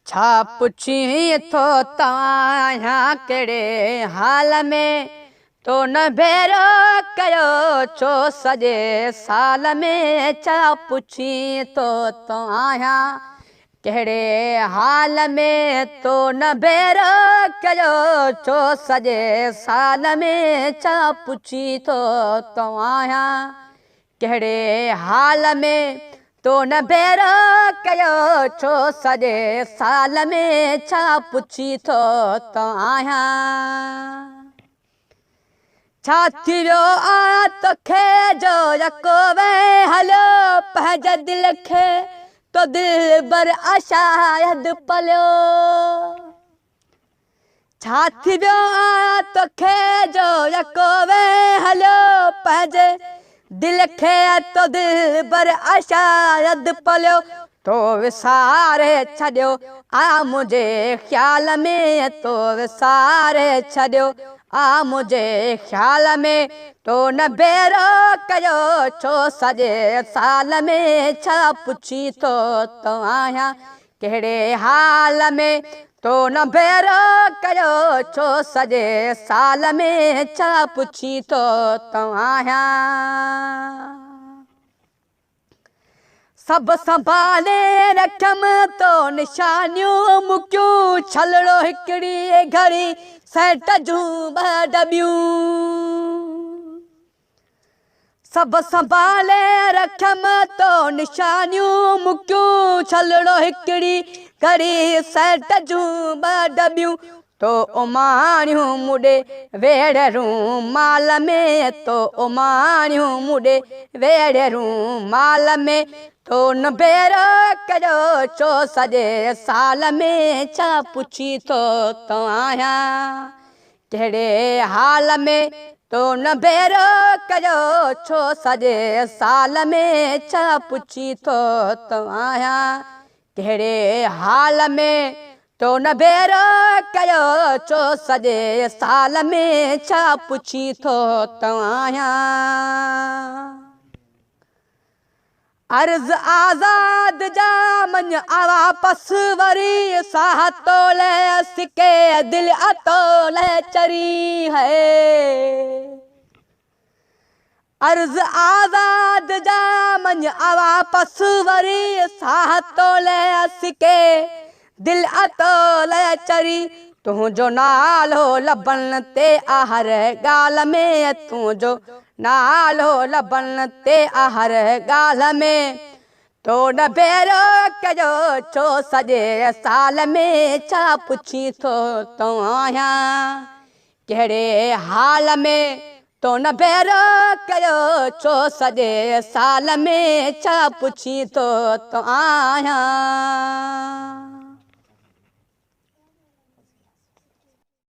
छा पुछी थो तव्हां कहिड़े हाल में तो न भेरो कयो छो सॼे साल में। छा पुछी थो तव्हां कहिड़े हाल में तो न भेरो कयो छो सॼे साल में। छा पुछी थो तव्हां कहिड़े हाल में तो न भेरो कयो छो सॼे साल में। छा पुछी थो तव्हां छा थी वियो आ तोखे जो यको वे हलो पंहिंजे दिल खे तो दिल बर आशायद पलियो। छा थी वियो आ तोखे जो यको वे हलो पंहिंजे दिल खे तो दिल बर आशायद पलियो। तो विसारे छॾियो आ मुंहिंजे ख़्याल में तो विसारे छॾियो आ मुंहिंजे ख़्याल में। तो न भेरो कयो छो सॼे साल में। छा पुछी थो तव्हां कहिड़े हाल में तो न भेरो कयो छो सॼे साल में। छा पुछी थो तव्हां सभु संभाले रखियमि तो निशानियूं मुकियूं छलड़ो हिकिड़ी घड़ी सेंट जूं ॿ डबियूं। सभु संभाले रखियमि तो निशानियूं मुकियूं छलड़ो हिकिड़ी घड़ी सेंट जूं ॿ डबियूं। तो उमाणियूं मुॾे वेड़रूं माल में तो उमाणियूं मुॾे वेड़रूं माल में। तो न भेरो कयो छो सॼे साल में। छा पुछी थो तव्हां कहिड़े हाल में तो न भेरो कयो छो सॼे साल में। छा पुछी थो तव्हां कहिड़े हाल में तो न भेरो कयो छो सॼे साल में। छा पुछी थो तव्हां अर्ज़ आज़ाद जा मन वापस वरी साह तोले सिके दिल अतोले चरी है। अर्ज़ आज़ाद जा मन वापस वरी साह तोले सिके दिल अतोले चरी। तुंहिंजो नालो लबन ते हर ॻाल्हि में तुंहिंजो नालो लबन ते हर ॻाल्हि में। तो न भेरो कयो छो सॼे साल में। छा पुछी थो तव्हां कहिड़े हाल में तो न भेरो कयो छो सॼे साल में। छा पुछी थो तव्हां